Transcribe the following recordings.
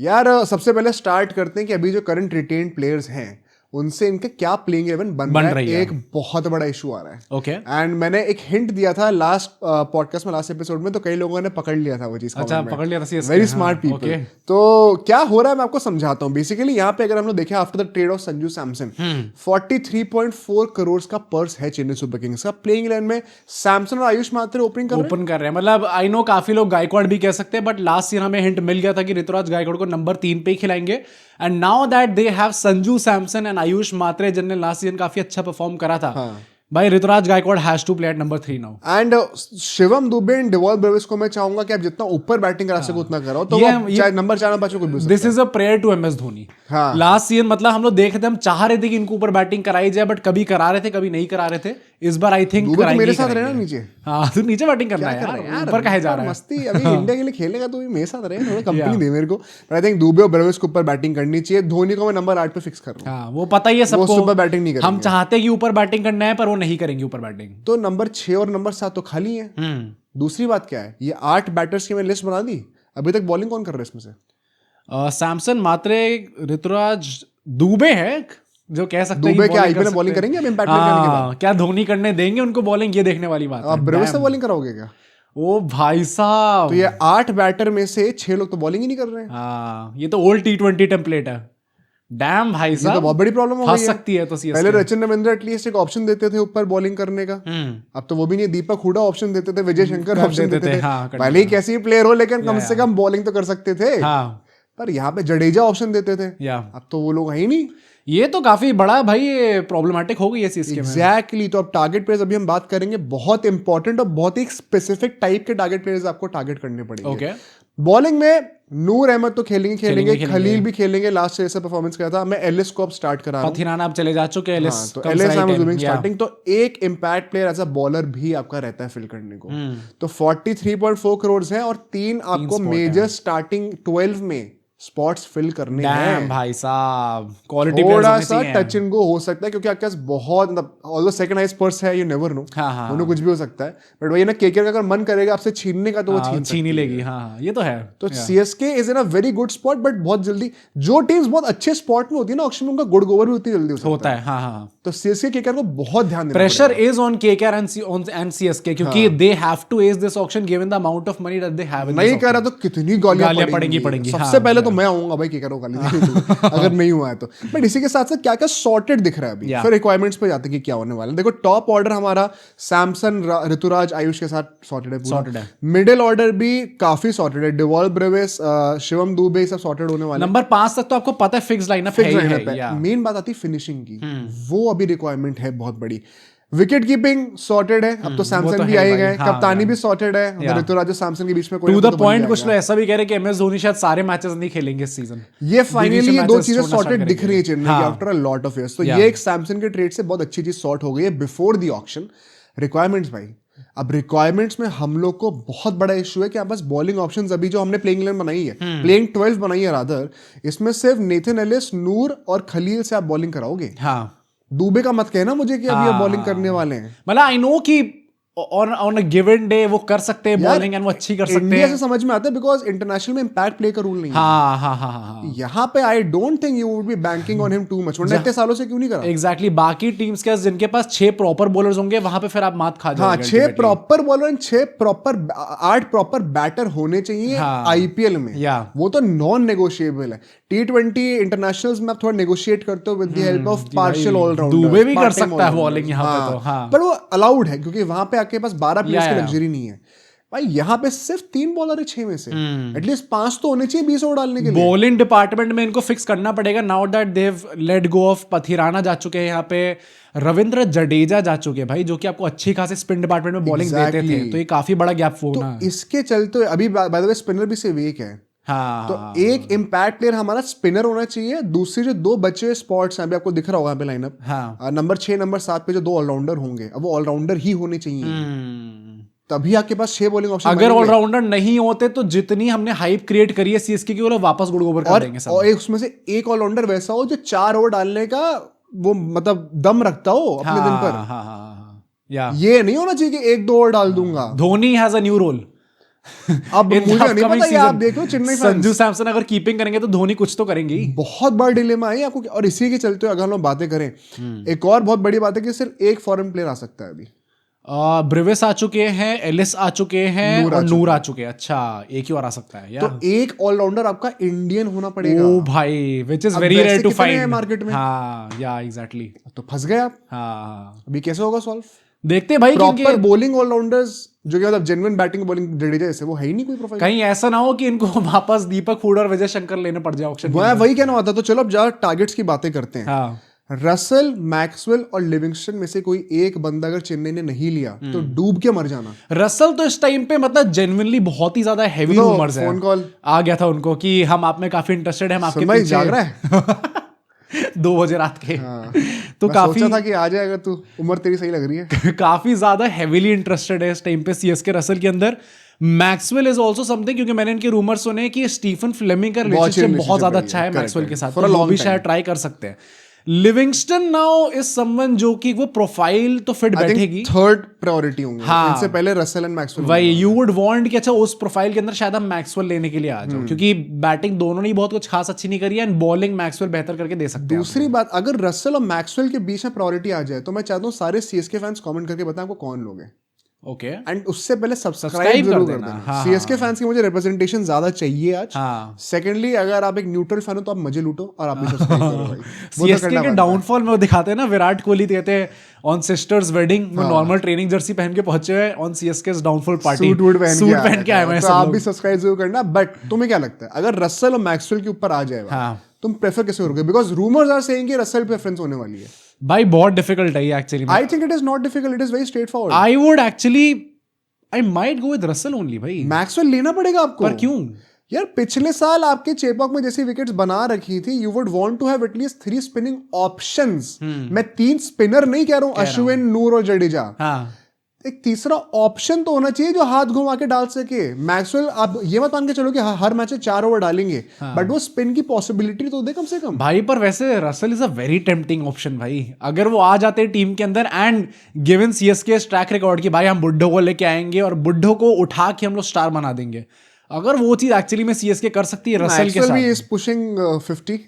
यार सबसे पहले स्टार्ट करते हैं कि अभी जो करंट रिटेन्ड प्लेयर्स हैं उनसे इनके क्या प्लेइंग 11 बन रहा है। एक बहुत बड़ा इशू आ रहा है। ओके एंड मैंने एक हिंट दिया था लास्ट पॉडकास्ट में, लास्ट एपिसोड में, तो कई लोगों ने पकड़ लिया था वो चीज। अच्छा, पकड़ लिया था। Very smart people. तो क्या हो रहा है मैं आपको समझाता हूँ। बेसिकली यहाँ पे अगर हम लोग देखें after the trade off Sanju Samson 43.4 crore का पर्स है चेन्नई सुपर किंग्स का। प्लेइंग 11 में सैमसन और आयुष मात्रे ओपन कर रहे हैं। मतलब आई नो काफी लोग गायकवाड़ भी कह सकते हैं, बट लास्ट ईयर हमें हिंट मिल गया था कि ऋतुराज गायकवाड़ को नंबर 3 पे ही खिलाएंगे। And now that they have Sanju Samson and Ayush Mhatre, जिनने लास्ट सीजन काफी अच्छा परफॉर्म करा था। भाई Ruturaj Gaikwad has to play at number 3 now. And Shivam Dube and Dewald Brevis को मैं चाहूंगा कि आप जितना ऊपर बैटिंग करा सको उतना करो, तो चाहे नंबर 4 नंबर 5 को भी। This is a prayer to MS Dhoni. Last season मतलब हम लोग देख रहे थे, हम चाह रहे थे कि इनको ऊपर बैटिंग कराई जाए, बट कभी करा रहे थे कभी नहीं करा रहे थे। इस बार आई थिंक मेरे साथ रहना नीचे। हाँ, तो नीचे बैटिंग करना है यार, ऊपर कहे जा रहा है। मस्ती अभी इंडिया के लिए खेलेगा तो मेरे साथ रहे, थोड़ा कंपनी दे मेरे को। बट आई थिंक दुबे और ब्रेविस को ऊपर बैटिंग करनी चाहिए। धोनी को मैं नंबर 8 पे फिक्स कर रहा हूं। हाँ, वो पता ही है सबको, ऊपर बैटिंग नहीं करेंगे। हम चाहते कि ऊपर बैटिंग करना है, पर वो नहीं करेंगे ऊपर बैटिंग। तो नंबर 6 और नंबर 7 तो खाली है। दूसरी बात क्या है, ये 8 बैटर्स की मैं लिस्ट बना दी। अभी तक बॉलिंग कौन कर रहा है इसमें से? सैमसन, मात्रे, ऋतुराज, दुबे है जो कह सकते हैं। दुबे क्या आईपीएल में बॉलिंग करेंगे अब इम्पैक्ट में करने के बाद? क्या धोनी करने देंगे उनको बॉलिंग, ये देखने वाली बात है। अब ब्रेविस से बॉलिंग कराओगे क्या? ओ भाई साहब, तो ये 8 बैटर में से 6 लोग तो बॉलिंग ही नहीं कर रहे हैं। हाँ, ये तो ओल्ड T20 टेम्पलेट है। डैम भाई साहब, ये तो बहुत बड़ी प्रॉब्लम हो गई है। सकती है तो पहले रचिन रविंद्र एटलीस्ट एक ऑप्शन देते थे ऊपर बॉलिंग करने का। अब तो वो भी नहीं। दीपक हुडा ऑप्शन देते थे, विजय शंकर ऑप्शन देते थे। भले ही कैसे ही प्लेयर हो, लेकिन कम से कम बॉलिंग तो कर सकते थे। पर यहाँ पे जडेजा ऑप्शन देते थे। अब तो वो लोग है ही नहीं। ये तो काफी बड़ा भाई प्रॉब्लमैटिक हो गई है इसके में। एग्जैक्टली। तो अब टारगेट प्लेयर्स अभी हम बात करेंगे, बहुत इंपॉर्टेंट और बहुत ही स्पेसिफिक टाइप के टारगेट प्लेयर्स आपको टारगेट करने पड़ेंगे। बॉलिंग में नूर अहमद तो खेलेंगे, खलील भी खेलेंगे। लास्ट से ऐसा परफॉर्मेंस किया था। मैं एलिस को अब स्टार्ट करा रहा हूं। पथिराना अब चले जा चुके हैं। एलिस तो Ellis I am doing starting. तो एक impact player as a bowler भी आपका रहता है फिल करने को। तो 43.4 करोड़ है और 3 आपको मेजर स्टार्टिंग 12 में स्पॉट्स फिल करने हैं। भाई साहब, क्वालिटी थोड़ा सा टच एंड गो हो सकता है, क्योंकि आपके पास बहुत मतलब ऑल्दो सेकंड हाईएस्ट पर्स है, यू नेवर नो, उन्हें कुछ भी हो सकता है। बट वही ना, केकेआर का अगर मन करेगा आपसे छीनने का तो वो छीन ही लेगी। हाँ, ये तो है। तो CSK is in a very good spot, but बहुत जल्दी जो टीम्स बहुत अच्छे स्पॉट में होती है ना ऑक्शन में, उनका गुड गोवर भी उतनी जल्दी होता है। हाँ। तो सीएसके केकेआर को बहुत ध्यान देना pressure is on KKR and CSK, क्योंकि they have to as this auction given the amount of money that they have. नहीं कह रहा तो कितनी गालियां पड़ेंगी। सबसे पहले तो मैं आऊंगा भाई केकेआर अगर नहीं हुआ है तो। बट इसी के साथ साथ क्या क्या सॉर्टेड दिख रहा है अभी। फिर रिक्वायरमेंट्स पे जाते हैं कि क्या होने वाला है। देखो, टॉप ऑर्डर हमारा सैमसन, ऋतुराज, आयुष के साथ सॉर्टेड है। मिडिल ऑर्डर भी काफी सॉर्टेड है। डिवॉल्ट ब्रेविस, शिवम दुबे सब सॉर्टेड होने वाले। नंबर 5 तक तो आपको पता है फिक्स लाइनअप है। मेन बात आती है फिनिशिंग की, वो अभी रिक्वायरमेंट है बहुत बड़ी। विकेट कीपिंग सॉर्टेड है। अब तो सैमसन भी आए गए। कप्तानी भी सॉर्टेड है। ऋतुराज और सैमसन के बीच में टू द पॉइंट कुछ लोग ऐसा भी कह रहे हैं कि एमएस धोनी शायद सारे मैचेस नहीं खेलेंगे इस सीजन। ये फाइनली ये दो चीजें सॉर्टेड दिख रही है चेन्नई की after a lot of years. तो ये एक सैमसन के ट्रेड से बहुत अच्छी चीज सॉर्ट हो गई है बिफोर द ऑक्शन। रिक्वायरमेंट्स भाई, अब रिक्वायरमेंट्स में हम लोग को बहुत बड़ा इशू है कि आप बस बॉलिंग ऑप्शंस अभी जो हमने प्लेइंग 11 बनाई है, प्लेइंग 12 बनाई है रादर, इसमें सिर्फ नेथन एलिस, नूर और खलील से आप बॉलिंग कराओगे। दुबे का मत कहना मुझे कि अभी बॉलिंग करने वाले हैं। मतलब आई नो कि ऑन अ गिवन डे वो कर सकते हैं बॉलिंग एंड वो अच्छी कर सकते हैं। इंडिया से समझ में आता है बिकॉज इंटरनेशनल में इंपैक्ट प्ले का रूल नहीं है। हाँ। यहाँ पे I don't think you would be banking on him too much. वरना इतने सालों से क्यों नहीं करा? एग्जैक्टली। बाकी टीम्स के जिनके पास 6 प्रॉपर बॉलर्स होंगे, वहां पे फिर आप मात खा जाओगे। 6 proper bowler and 8 proper batter होने चाहिए आईपीएल में। वो तो नॉन नेगोशिएबल है। T20 इंटरनेशनल्स में आप थोड़ा नेगोशिएट करते हो with the help of partial allrounder. Dube भी कर सकता है बॉलिंग यहाँ पे तो। पर वो अलाउड है क्योंकि वहां पे आपके पास 12 प्लेयर्स की लग्जरी नहीं है भाई। यहाँ पे सिर्फ 3 बॉलर है 6 में से। एटलीस्ट 5 तो होने चाहिए 20 ओवर डालने के लिए। बॉलिंग डिपार्टमेंट में इनको फिक्स करना पड़ेगा। Now that they have let go of Pathirana जा चुके हैं, यहाँ पे रविंद्र जडेजा जा चुके हैं भाई, जो कि आपको अच्छी खासी स्पिन डिपार्टमेंट में बॉलिंग देते थे। तो ये काफी बड़ा गैप होना है। इसके चलते अभी बाय द वे स्पिनर भी सिर्फ एक है। तो एक इम्पैक्ट प्लेयर हमारा स्पिनर होना चाहिए। दूसरे जो 2 बचे स्पॉट्स हैं, अभी आपको दिख रहा होगा यहाँ पे लाइनअप, नंबर 6 नंबर 7 पे जो 2 ऑलराउंडर होंगे, अब वो ऑलराउंडर ही होने चाहिए। तभी आपके पास 6 बॉलिंग ऑप्शन। अगर ऑलराउंडर नहीं होते तो जितनी हमने हाइप क्रिएट करी है सीएसके की, वो वापस गुड ओवर कर देंगे सब। और उसमें से एक ऑलराउंडर वैसा हो जो 4 ओवर डालने का वो मतलब दम रखता हो अपने दिन पर। ये नहीं होना चाहिए कि 1-2 ओवर डाल दूंगा। Dhoni has a new role. अब In the मुझे नहीं upcoming पता, ये आप season, देख लो चेन्नई संजू फैंस, सैमसन अगर कीपिंग करेंगे तो धोनी कुछ तो करेंगे ही। बहुत बड़ा डिलेमा है आपको। और इसी के चलते अगर हम लोग बातें करें, एक और बहुत बड़ी बात है कि सिर्फ एक फॉरेन प्लेयर आ सकता है अभी। ब्रिवेस आ चुके हैं, एलिस आ चुके हैं और नूर आ चुके हैं। अच्छा, एक ही और आ सकता है यार। तो एक ऑलराउंडर आपका इंडियन होना पड़ेगा। ओ भाई, विच इज अब वेरी वैसे रेयर टू कितने हैं फाइंड मार्केट में? हाँ या एग्जैक्टली। तो फंस गए आप। हाँ, अभी कैसे होगा सॉल्व? देखते हैं भाई, प्रॉपर क्योंकि बॉलिंग ऑलराउंडर्स जो कि मतलब जेन्युइन बैटिंग बॉलिंग जडेजा जैसे वो है ही नहीं कोई प्रोफाइल। कहीं ऐसा ना हो कि इनको वापस दीपक हुडा और विजय शंकर लेने पड़ जाए ऑक्शन। मैं वही कहना होता। तो चलो अब ज्यादा टारगेट्स की बातें करते हैं। हाँ, रसल, मैक्सवेल और लिविंगस्टन में से कोई एक बंदा अगर चेन्नई ने नहीं लिया तो डूब के मर जाना। रसल तो इस टाइम पे मतलब जेन्युइनली बहुत ही ज्यादा हैवी तो रूमर्स है। फोन कॉल आ गया था उनको कि हम आप में काफी इंटरेस्टेड हैं, हम आपके भाई पीछे जाग रहा है। 2 बजे रात के। तो मैं काफी सोचा था कि आ जाएगा तू, उम्र तेरी सही लग रही है। काफी ज्यादा हेवीली इंटरेस्टेड है इस टाइम पे सीएसके रसल के अंदर। मैक्सवेल इज ऑल्सो समथिंग, क्योंकि मैंने इनके रूमर सुने कि स्टीफन फ्लेमिंग का रिलेशनशिप बहुत ज्यादा अच्छा है मैक्सवेल के साथ, For a तो वो long भी time. शायद ट्राई कर सकते हैं। लिविंगस्टन नाउ इज समवन जो कि वो प्रोफाइल तो फिट बैठेगी, थर्ड प्रायोरिटी होंगे। हाँ। इनसे पहले रसल एंड मैक्सवेल। वही यू वुड वांट कि अच्छा उस प्रोफाइल के अंदर शायद हम मैक्सवेल लेने के लिए आ जाओ, क्योंकि बैटिंग दोनों ने बहुत कुछ खास अच्छी नहीं करी है एंड बॉलिंग मैक्सवेल बेहतर करके दे सकते हैं। दूसरी बात, अगर रसल और मैक्सवेल के बीच में प्रायोरिटी आ जाए तो मैं चाहता हूँ सारे सीएसके फैंस कमेंट करके बताएं आपको कौन लोग हैं। ओके, एंड उससे पहले Subscribe सब्सक्राइब कर जरूर कर देना। देना। हाँ, सीएसके फैंस की मुझे रिप्रेजेंटेशन ज्यादा चाहिए आज। हाँ। सेकेंडली, अगर आप एक न्यूट्रल फैन हो तो आप मजे लूटो और आप भी सब्सक्राइब करो भाई। वो तो सीएसके करना के बनता है। डाउनफॉल में वो दिखाते हैं ना, विराट कोहली कहते हैं ऑन सिस्टर्स वेडिंग वो नॉर्मल ट्रेनिंग जर्सी पहन के पहुंचे हुए, on CSK downfall party suit वूट पहन के आए हुए हैं तो सब आप लोग। भी सब्सक्राइब जरूर करना। बट तुम्हें क्या लगता है अगर रसल और मैक्सवेल के ऊपर आ जाएगा, हाँ। तुम प्रेफर कैसे करोगे? बिकॉज रूमर्स आर सेइंग कि रसल प्रेफरेंस होने वाली है। भाई बहुत डिफिकल्ट है ये actually. I think it is not difficult, it is very straight forward. I would actually I might go with Russell only भाई। मैक्सवेल लेना पड़ेगा आपको। पर क्यों यार पिछले साल आपके चेपॉक में जैसी विकेट्स बना रखी थी, you would want to have at least 3 spinning options. मैं 3 स्पिनर नहीं कह रहा हूं, अश्विन, नूर और जडेजा। हाँ, एक तीसरा ऑप्शन तो होना चाहिए जो हाथ घुमा के डाल सके। मैक्सवेल, आप ये मत मान के चलो कि हर मैच में 4 ओवर डालेंगे, बट वो स्पिन की पॉसिबिलिटी तो दे कम से कम। भाई पर वैसे Russell is a very tempting option भाई, अगर वो आ जाते टीम के अंदर and given CSK track record की भाई हम बुड्ढो को लेके आएंगे और बुड्ढो को उठा के हम लोग स्टार बना देंगे, अगर वो चीज एक्चुअली में सीएसके कर सकती है रसल के साथ। भी इज पुशिंग 50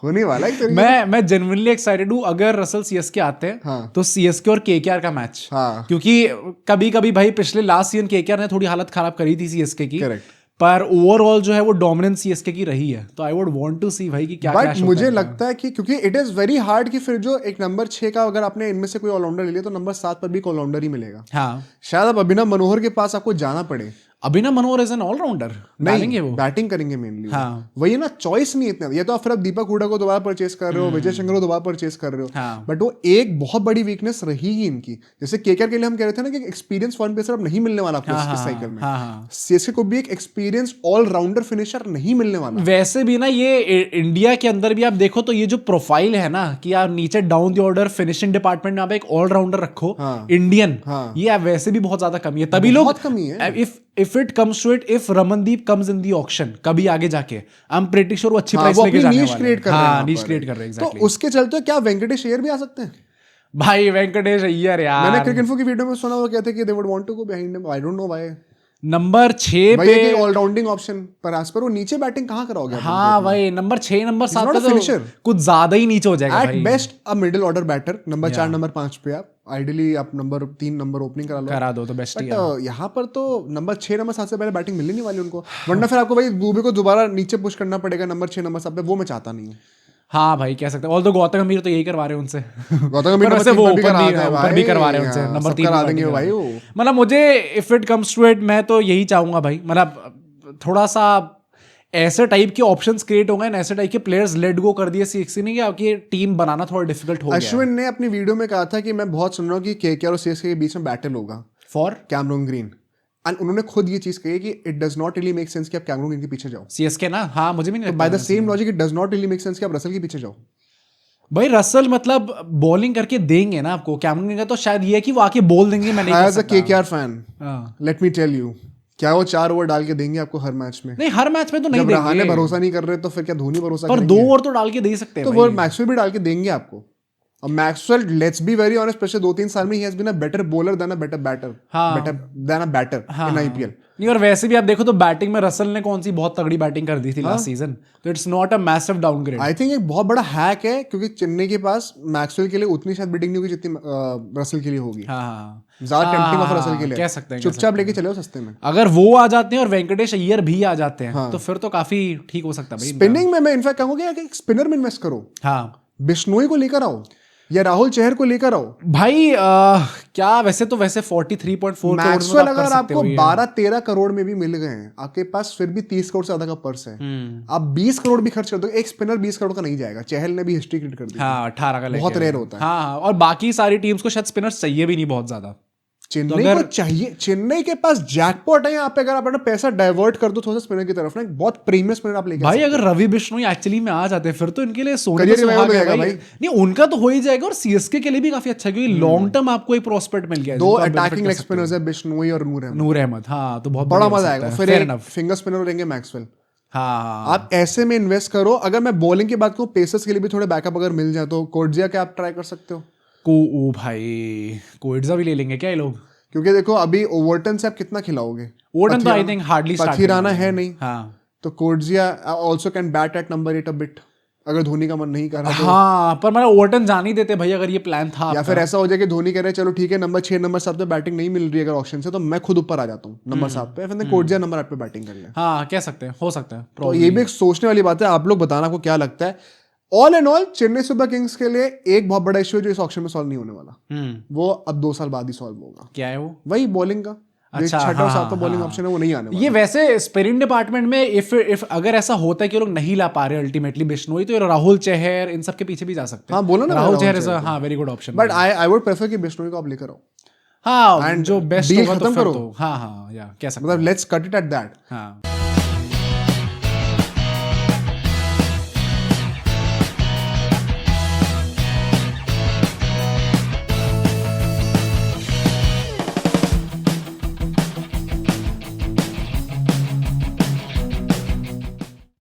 होने वाला है। मैं जेन्युइनली एक्साइटेड हूं अगर रसल सीएसके आते हैं। हाँ। तो सीएसके और केकेआर का मैच। हाँ। क्योंकि कभी कभी भाई पिछले लास्ट सीजन केकेआर ने थोड़ी हालत खराब करी थी सीएसके की। Correct. पर ओवरऑल जो है वो डोमिनेंस सीएसके की रही है, तो आई वुड वांट टू सी भाई कि क्या बट मुझे लगता है कि क्योंकि इट इज वेरी हार्ड कि फिर जो एक नंबर 6 का अगर आपने इनमें से कोई ऑलराउंडर ले लिया तो नंबर 7 पर भी एक ऑलराउंडर ही मिलेगा। हाँ, शायद अब अभिनव मनोहर के पास आपको जाना पड़े। अभिनव मनोहर इज एन ऑलराउंडर, डालेंगे वो बैटिंग करेंगे मेनली। हाँ। वही ना, चॉइस नहीं इतना। ये तो आप फिर अब दीपक हुडा को दोबारा परचेस कर रहे हो, विजय शंकर को दोबारा परचेस कर रहे हो। हाँ। बट वो एक बहुत बड़ी वीकनेस रहेगी इनकी। जैसे केकेआर के लिए हम कह रहे थे ना कि एक्सपीरियंस फॉरेन पेसर अब नहीं मिलने वाला आपको इस साइकिल में। सीएसके को भी एक एक्सपीरियंस ऑलराउंडर फिनिशर नहीं मिलने वाला। वैसे भी ना ये इंडिया के अंदर भी आप देखो तो ये जो प्रोफाइल है ना कि आप नीचे down the order finishing department में आप एक ऑलराउंडर रखो इंडियन, ये आप वैसे भी वैसे भी बहुत ज्यादा कमी है। तभी लोग बहुत कमी है। If it comes to it, if Ramandeep comes in the auction कभी आगे जाके, आई एम प्रीटी श्योर वो अच्छी प्राइस लेके जाने वाले हैं। नीश क्रिएट कर रहे हैं एग्जैक्टली। तो उसके चलते क्या वेंकटेश अय्यर भी आ सकते हैं? भाई वेंकटेश अय्यर यार, मैंने क्रिकेट की वीडियो में सुना वो कहते हैं कि they would want to go behind him. I don't know why. Number 6 पे ऑलराउंडिंग ऑप्शन पर आज पर वो नीचे बैटिंग कहां कराओगे? हाँ भाई, नंबर 6 नंबर 7 पे फिनिशर कुछ ज्यादा ही नीचे हो जाएगा at best a middle order batter. Number 4 number 5 पे आप आइडियली आप नंबर 3 नंबर ओपनिंग करा दो तो बेस्ट ही है। यहाँ पर तो नंबर 6 नंबर 7 से पहले बैटिंग मिलने नहीं वाली उनको, वरना फिर आपको भाई दुबे को दोबारा नीचे पुश करना पड़ेगा नंबर 6 नंबर 7 पे। वो मैं चाहता नहीं हूँ। हाँ भाई कह सकते हैं, ऑल्दो गौतम गंभीर तो यही करवा रहे हैं उनसे। गौतम गंभीर वैसे वो ऊपर भी करवा रहे हैं उनसे, नंबर 3 करा देंगे भाई वो। मतलब मुझे if it comes to it मैं तो यही चाहूंगा भाई, मतलब थोड़ा सा ऐसे टाइप के ऑप्शंस क्रिएट हो गए ना, ऐसे टाइप के प्लेयर्स लेट गो कर दिए सीएसके ने कि आपकी टीम बनाना थोड़ा डिफिकल्ट हो गया। अश्विन ने अपनी वीडियो में कहा था कि मैं बहुत सुन रहा हूँ कि केकेआर और सीएसके के बीच में बैटल होगा फॉर कैमरन ग्रीन। एंड उन्होंने खुद ये चीज कही कि it does not really make sense कि आप कैमरन ग्रीन के पीछे जाओ। सीएसके ना, हाँ मुझे भी नहीं लगता। By the same logic it does not really make sense कि आप रसल के पीछे जाओ। भाई रसल मतलब बॉलिंग करके देंगे ना आपको, कैमरन ग्रीन का तो शायद ये है कि वो आके बोल देंगे मैं नहीं कर एज अ सकता। KKR fan let me tell you, क्या वो 4 ओवर डाल के देंगे आपको हर मैच में? नहीं, हर मैच में तो नहीं जब देंगे। रहाणे भरोसा नहीं कर रहे तो फिर क्या धोनी भरोसा पर करेंगे? 2 ओवर तो डाल के दे सकते हैं तो वो मैक्सवेल भी डाल के देंगे आपको। और Maxwell, let's be very honest, पिछले 2-3 साल में ही has been a better bowler than a better batter, than a batter in IPL. नहीं, और वैसे भी आप देखो तो बैटिंग में रसल ने कौन सी बहुत तगड़ी बैटिंग कर दी थी लास्ट सीजन, तो it's not a massive downgrade. I think एक बहुत बड़ा हैक है, क्योंकि चेन्नई के पास मैक्सवेल के लिए उतनी शायद बिडिंग नहीं होगी जितनी रसल के लिए होगी। ज्यादा टेम्पटिंग ऑफर रसल के लिए कह सकते हैं, चुपचाप लेके चले हो सस्ते में। अगर वो आ जाते हैं और वेंकटेश अय्यर भी आ जाते हैं तो फिर तो काफी ठीक हो सकता है भाई। स्पिनिंग में मैं इनफैक्ट कहूंगा कि स्पिनर में इन्वेस्ट करो, हाँ, बिश्नोई को लेकर आओ या राहुल चहर को लेकर आओ भाई। क्या वैसे 43.4 मैक्सवेल अगर आपको 12-13 करोड़ में भी मिल गए हैं, आपके पास फिर भी 30 करोड़ से ज्यादा का पर्स है, आप 20 करोड़ भी खर्च कर दो, एक स्पिनर 20 करोड़ का नहीं जाएगा। चहल ने भी हिस्ट्री क्रिएट कर दी। हाँ, 18 का बहुत रेयर होता है। हाँ, और बाकी सारी टीम्स को शायद स्पिनर्स चाहिए भी नहीं बहुत ज्यादा। चेन्नई को चाहिए, चेन्नई के पास जैकपॉट है यहाँ पे, अगर आप अपना पैसा डाइवर्ट कर दो थोड़ा सा स्पिनर की तरफ ना, एक बहुत प्रीमियम स्पिनर आप लेके भाई अगर रवि बिश्नोई एक्चुअली में आ जाते हैं फिर तो इनके लिए सोने करियर पे सुहागा है जाएगा भाई। नहीं, उनका तो हो ही जाएगा, और सीएसके के लिए भी काफी अच्छा, क्योंकि लॉन्ग टर्म आपको एक प्रोस्पेक्ट मिल गया। 2 अटैकिंग लेग स्पिनर्स है, बिश्नोई और नूर अहमद। हाँ, तो बहुत बड़ा मजा आएगा। फिर फिंगर स्पिनर रहेंगे मैक्सवेल। हाँ, आप ऐसे में इन्वेस्ट करो। अगर मैं बॉलिंग की बात करूं, पेसर्स के लिए भी थोड़े बैकअप अगर मिल जाए तो कोर्जिया के आप ट्राई कर सकते हो। ओ भाई, कोइट्जा भी ले लेंगे क्या ये लोग? क्योंकि देखो अभी ओवर्टन से आप कितना खिलाओगे, ओवर्टन तो I think hardly start Pathirana है नहीं। हाँ, तो कोर्जिया also can bat at number 8 a bit, अगर धोनी का मन नहीं कर रहा तो। हाँ, पर मतलब ओवर्टन जान ही देते भाई अगर ये प्लान था। या फिर ऐसा हो जाए कि धोनी कह रहे चलो ठीक है नंबर 6 नंबर 7 पे बैटिंग नहीं मिल रही है अगर ऑप्शन से, तो मैं खुद ऊपर आ जाता हूँ नंबर 7 पे, फिर कोर्जिया नंबर 8 पे बैटिंग कर ले। हाँ, कह सकते हैं, हो सकता है। तो ये भी एक सोचने वाली बात है। आप लोग बताना आपको क्या लगता है। All and all Chennai super Kings के लिए एक बहुत बड़ा इश्यू है जो इस ऑक्शन में सॉल्व नहीं होने वाला, वो अब 2 साल बाद ही सॉल्व होगा। क्या है वो? वही बॉलिंग का। अच्छा, छठा और हाँ, सातवां बॉलिंग ऑप्शन है वो नहीं आने वाला। ये वैसे स्पिनिंग डिपार्टमेंट में इफ अगर ऐसा होता है कि लोग नहीं ला पा रहे अल्टीमेटली बिश्नोई, तो राहुल चहर इन सब के पीछे भी जा सकते हैं। हाँ, बोला ना राहुल चहर इज हाँ very good option, but I would prefer कि बिश्नोई को आप लेकर आओ। हाँ, जो बेस्ट डील होगा खत्म तो करो। हाँ, या कह सकते मतलब let's cut it at that. हाँ।